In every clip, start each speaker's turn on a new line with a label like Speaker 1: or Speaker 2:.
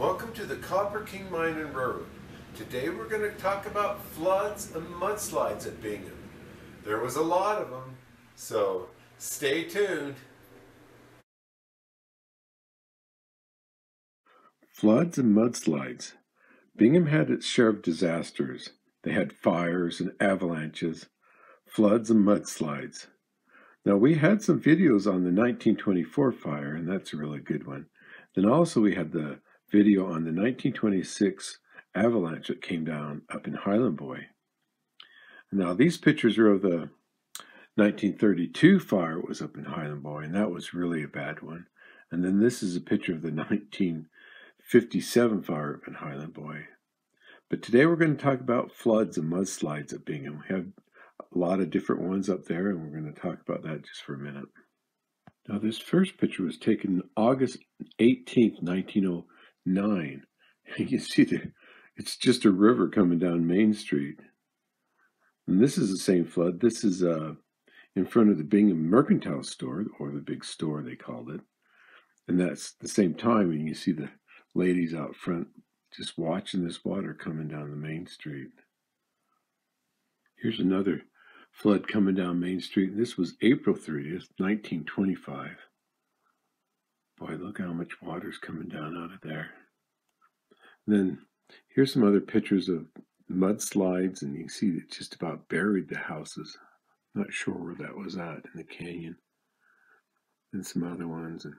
Speaker 1: Welcome to the Copper King Mine and Road. Today we're going to talk about floods and mudslides at Bingham. There was a lot of them, so stay tuned. Floods and mudslides. Bingham had its share of disasters. They had fires and avalanches, floods and mudslides. Now we had some videos on the 1924 fire, and that's a really good one. Then also we had the video on the 1926 avalanche that came down up in Highland Boy. Now these pictures are of the 1932 fire that was up in Highland Boy, and that was really a bad one. And then this is a picture of the 1957 fire up in Highland Boy. But today we're going to talk about floods and mudslides at Bingham. We have a lot of different ones up there, and we're going to talk about that just for a minute. Now this first picture was taken August 18th, 1909. You can see it's just a river coming down Main Street. And this is the same flood. This is in front of the Bingham Mercantile Store, or the big store they called it. And that's the same time, and you see the ladies out front just watching this water coming down the Main Street. Here's another flood coming down Main Street. And this was April 30th, 1925. Boy, look how much water's coming down out of there. And then here's some other pictures of mudslides, and you can see it just about buried the houses. Not sure where that was at in the canyon. And some other ones. And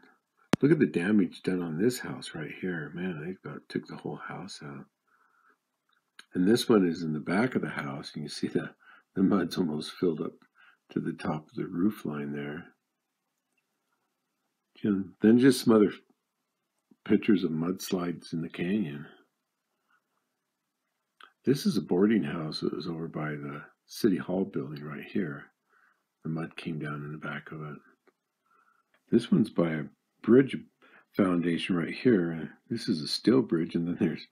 Speaker 1: look at the damage done on this house right here. Man, they about took the whole house out. And this one is in the back of the house. You can see the mud's almost filled up to the top of the roof line there. And then just some other pictures of mudslides in the canyon. This is a boarding house that was over by the City Hall building right here. The mud came down in the back of it. This one's by a bridge foundation right here. This is a steel bridge, and then there's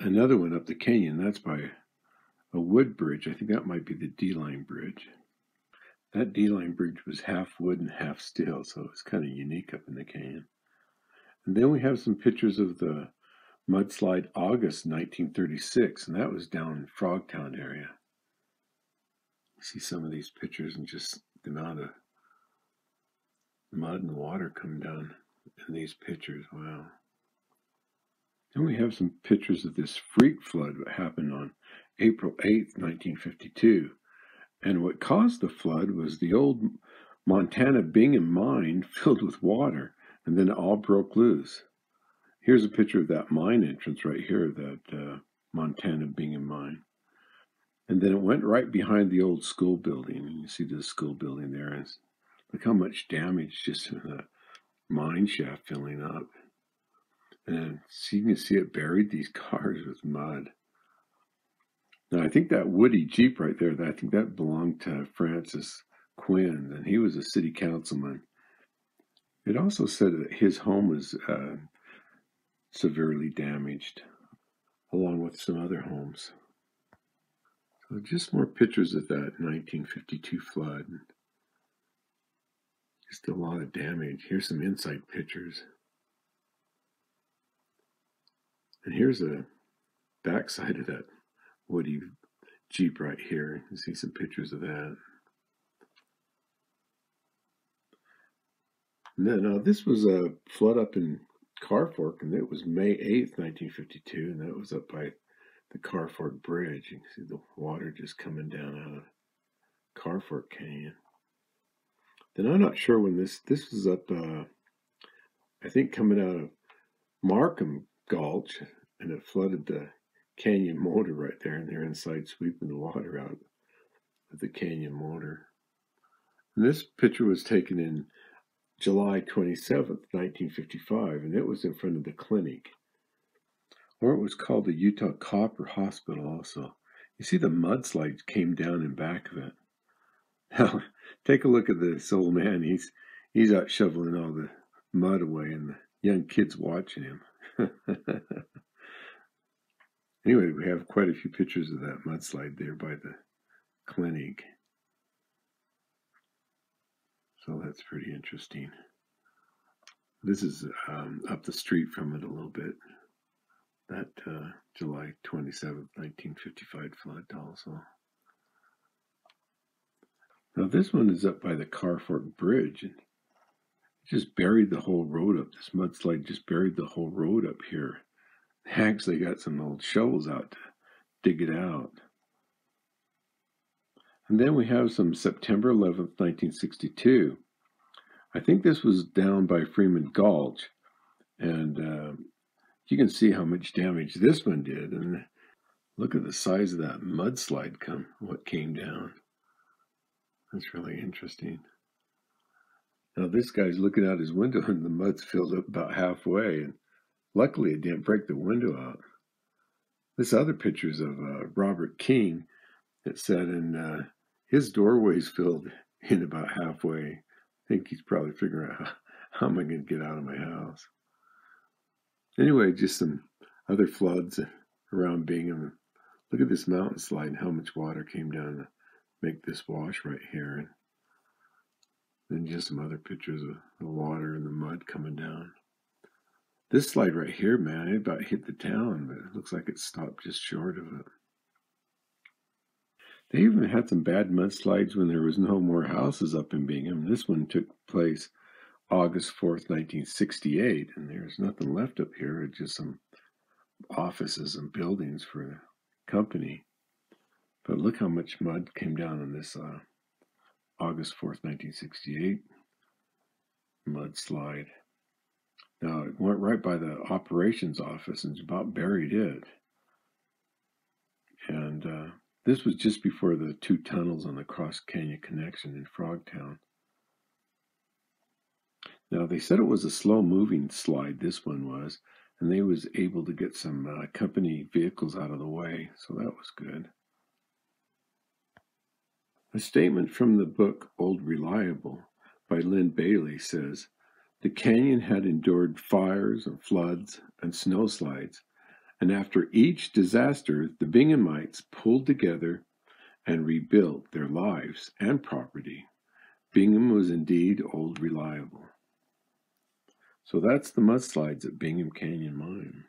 Speaker 1: another one up the canyon. That's by a wood bridge. I think that might be the D-line bridge. That D-line bridge was half wood and half steel, so it's kind of unique up in the canyon. And then we have some pictures of the mudslide August 1936, and that was down in Frogtown area. You see some of these pictures and just the amount of mud and water coming down in these pictures. Wow. Then we have some pictures of this freak flood that happened on April 8th, 1952. And what caused the flood was the old Montana Bingham mine filled with water, and then it all broke loose. Here's a picture of that mine entrance right here, that Montana Bingham mine. And then it went right behind the old school building. You can see the school building there. And look how much damage just from the mine shaft filling up. And so you can see it buried these cars with mud. Now, I think that Woody Jeep right there, I think that belonged to Francis Quinn, and he was a city councilman. It also said that his home was severely damaged, along with some other homes. So just more pictures of that 1952 flood. Just a lot of damage. Here's some inside pictures. And here's a backside of that Woody Jeep right here. You can see some pictures of that. And then this was a flood up in Carfork, and it was May 8th, 1952, and that was up by the Carfork Bridge. You can see the water just coming down out of Carfork Canyon. Then I'm not sure when this was up, I think coming out of Markham Gulch, and it flooded the canyon motor right there, and they're inside sweeping the water out of the canyon motor. And this picture was taken in July 27th, 1955, and it was in front of the clinic. Or it was called the Utah Copper Hospital also. You see the mudslide came down in back of it. Now, take a look at this old man. He's out shoveling all the mud away, and the young kids watching him. Anyway, we have quite a few pictures of that mudslide there by the clinic. So that's pretty interesting. This is up the street from it a little bit. that July 27th, 1955 flood also. Now this one is up by the Carfork Bridge, and it just buried the whole road up. This mudslide just buried the whole road up here. They actually got some old shovels out to dig it out. And then we have some September 11th, 1962. I think this was down by Freeman Gulch, and you can see how much damage this one did. And look at the size of that mudslide what came down. That's really interesting. Now this guy's looking out his window and the mud's filled up about halfway, and luckily it didn't break the window out. This other picture's of Robert King. It said, and his doorway's filled in about halfway. I think he's probably figuring out how am I going to get out of my house. Anyway, just some other floods around Bingham. Look at this mountain slide and how much water came down to make this wash right here. And then just some other pictures of the water and the mud coming down. This slide right here, man, it about hit the town, but it looks like it stopped just short of it. They even had some bad mudslides when there was no more houses up in Bingham. This one took place August 4th, 1968, and there's nothing left up here. It's just some offices and buildings for the company. But look how much mud came down on this August 4th, 1968 mudslide. Now, it went right by the operations office and about buried it. And this was just before the 2 tunnels on the Cross Canyon connection in Frogtown. Now, they said it was a slow-moving slide, this one was, and they was able to get some company vehicles out of the way, so that was good. A statement from the book Old Reliable by Lynn Bailey says, the canyon had endured fires and floods and snowslides, and after each disaster, the Binghamites pulled together and rebuilt their lives and property. Bingham was indeed old reliable. So that's the mudslides at Bingham Canyon Mine.